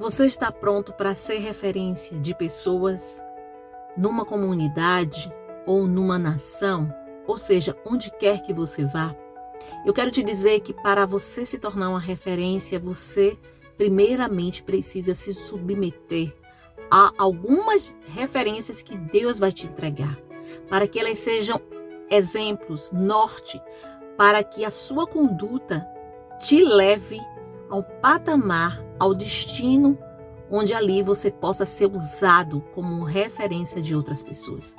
Você está pronto para ser referência de pessoas numa comunidade ou numa nação? Ou seja, onde quer que você vá? Eu quero te dizer que para você se tornar uma referência, você primeiramente precisa se submeter a algumas referências que Deus vai te entregar, para que elas sejam exemplos, norte, para que a sua conduta te leve ao patamar, ao destino, onde ali você possa ser usado como referência de outras pessoas.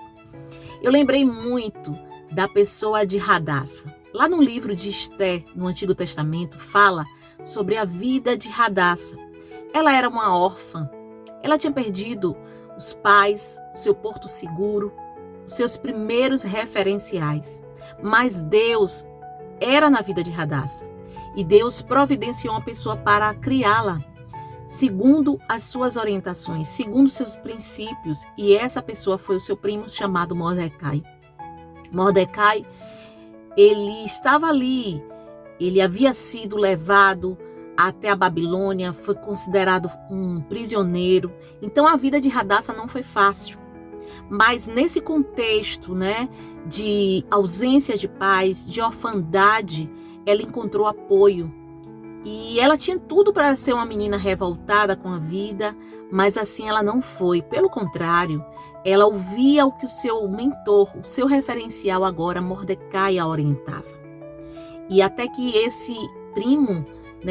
Eu lembrei muito da pessoa de Radassa. Lá no livro de Esté, no Antigo Testamento, fala sobre a vida de Radassa. Ela era uma órfã. Ela tinha perdido os pais, o seu porto seguro, os seus primeiros referenciais. Mas Deus era na vida de Radassa. E Deus providenciou uma pessoa para criá-la, segundo as suas orientações, segundo seus princípios. E essa pessoa foi o seu primo chamado Mordecai. Mordecai, ele estava ali, ele havia sido levado até a Babilônia, foi considerado um prisioneiro. Então a vida de Radassa não foi fácil. Mas nesse contexto, de ausência de pais, de orfandade, ela encontrou apoio. E ela tinha tudo para ser uma menina revoltada com a vida, mas assim ela não foi. Pelo contrário, ela ouvia o que o seu mentor, o seu referencial agora, Mordecai, a orientava. E até que esse primo,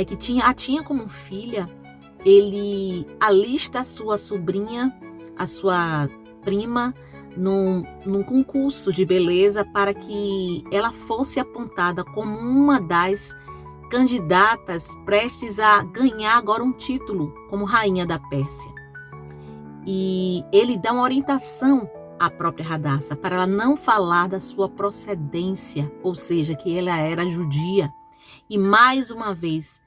que a tinha como filha, ele alista a sua sobrinha, a sua prima, num concurso de beleza para que ela fosse apontada como uma das candidatas prestes a ganhar agora um título como rainha da Pérsia. E ele dá uma orientação à própria Radassa para ela não falar da sua procedência, ou seja, que ela era judia. E mais uma vez,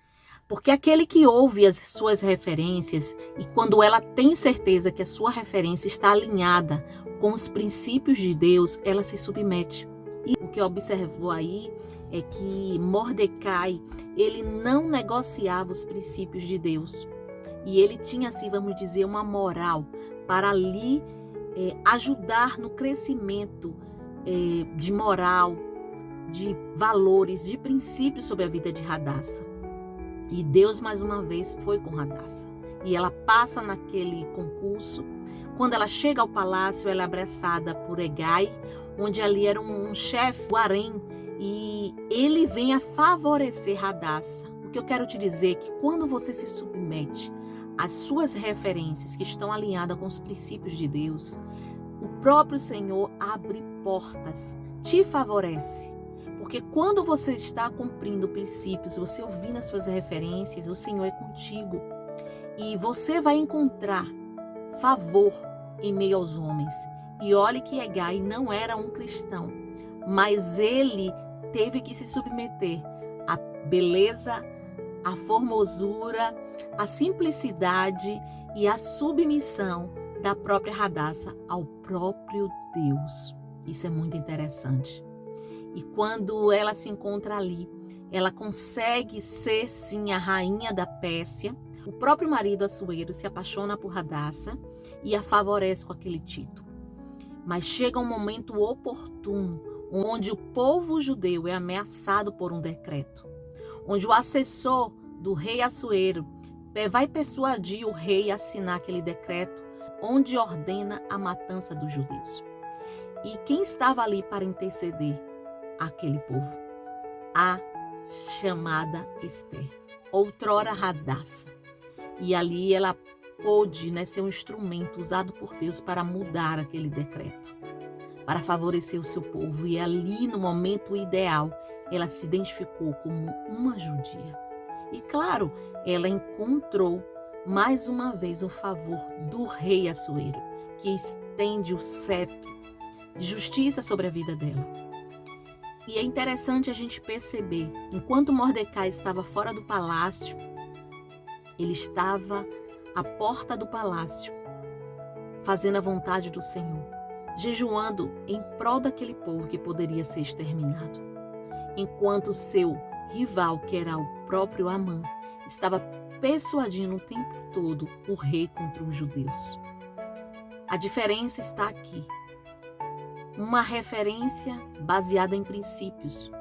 porque aquele que ouve as suas referências e quando ela tem certeza que a sua referência está alinhada com os princípios de Deus, ela se submete. E o que observou aí é que Mordecai, ele não negociava os princípios de Deus. E ele tinha, assim, vamos dizer, uma moral para ali ajudar no crescimento de moral, de valores, de princípios sobre a vida de Radassa. E Deus, mais uma vez, foi com Radassa. E ela passa naquele concurso. Quando ela chega ao palácio, ela é abraçada por Hegai, onde ali era um chefe, o harém, e ele vem a favorecer Radassa. O que eu quero te dizer é que quando você se submete às suas referências que estão alinhadas com os princípios de Deus, o próprio Senhor abre portas, te favorece. Porque quando você está cumprindo princípios, você ouvindo as suas referências, o Senhor é contigo. E você vai encontrar favor em meio aos homens. E olhe que Hegai não era um cristão, mas ele teve que se submeter à beleza, à formosura, à simplicidade e à submissão da própria Radassa ao próprio Deus. Isso é muito interessante. E quando ela se encontra ali, ela consegue ser sim a rainha da Pérsia. O próprio marido Assuero se apaixona por Radassa e a favorece com aquele título. Mas chega um momento oportuno, onde o povo judeu é ameaçado por um decreto, onde o assessor do rei Assuero vai persuadir o rei a assinar aquele decreto, onde ordena a matança dos judeus. E quem estava ali para interceder aquele povo? A chamada Esther, outrora Radassa. E ali ela pôde ser um instrumento usado por Deus para mudar aquele decreto, para favorecer o seu povo. E ali, no momento ideal, ela se identificou como uma judia. E claro, ela encontrou mais uma vez o favor do rei Assuero, que estende o cetro de justiça sobre a vida dela. E é interessante a gente perceber, enquanto Mordecai estava fora do palácio, ele estava à porta do palácio, fazendo a vontade do Senhor, jejuando em prol daquele povo que poderia ser exterminado. Enquanto seu rival, que era o próprio Amã, estava persuadindo o tempo todo o rei contra os judeus. A diferença está aqui. Uma referência baseada em princípios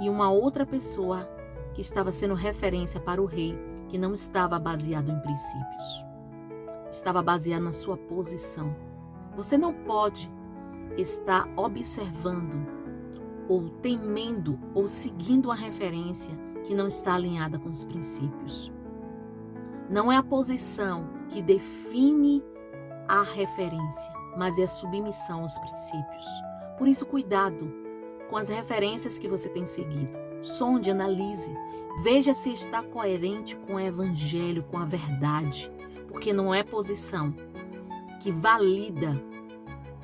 e uma outra pessoa que estava sendo referência para o rei, que não estava baseado em princípios. Estava baseado na sua posição. Você não pode estar observando ou temendo ou seguindo uma referência que não está alinhada com os princípios. Não é a posição que define a referência, mas é a submissão aos princípios. Por isso, cuidado com as referências que você tem seguido. Sonde, analise, veja se está coerente com o evangelho, com a verdade, porque não é posição que valida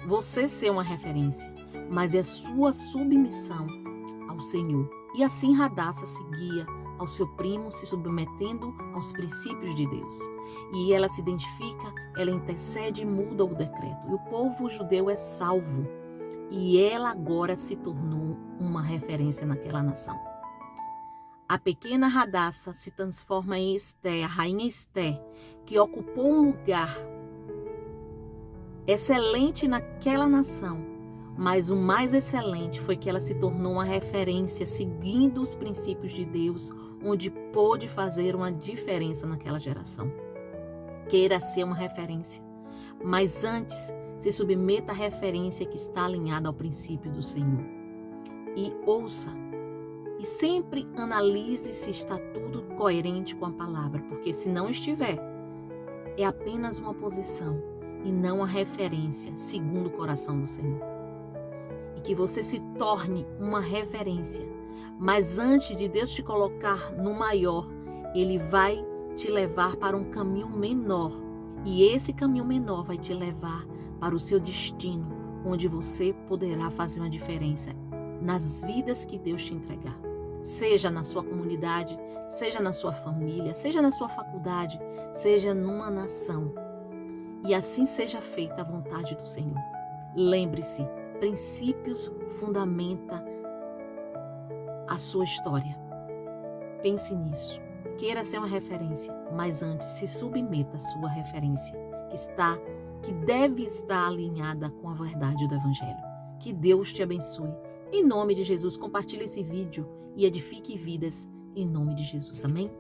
você ser uma referência, mas é a sua submissão ao Senhor. E assim Radassa seguia ao seu primo, se submetendo aos princípios de Deus. E ela se identifica, ela intercede e muda o decreto. E o povo judeu é salvo. E ela agora se tornou uma referência naquela nação. A pequena Radassa se transforma em Ester, a rainha Ester, que ocupou um lugar excelente naquela nação. Mas o mais excelente foi que ela se tornou uma referência, seguindo os princípios de Deus, onde pôde fazer uma diferença naquela geração. Queira ser uma referência, mas antes se submeta à referência que está alinhada ao princípio do Senhor. E ouça, e sempre analise se está tudo coerente com a palavra, porque se não estiver, é apenas uma posição e não a referência segundo o coração do Senhor. E que você se torne uma referência. Mas antes de Deus te colocar no maior, Ele vai te levar para um caminho menor. E esse caminho menor vai te levar para o seu destino, onde você poderá fazer uma diferença nas vidas que Deus te entregar. Seja na sua comunidade, seja na sua família, seja na sua faculdade, seja numa nação. E assim seja feita a vontade do Senhor. Lembre-se, princípios fundamenta a sua história. Pense nisso. Queira ser uma referência, mas antes se submeta à sua referência, que deve estar alinhada com a verdade do Evangelho. Que Deus te abençoe. Em nome de Jesus, compartilhe esse vídeo e edifique vidas em nome de Jesus. Amém?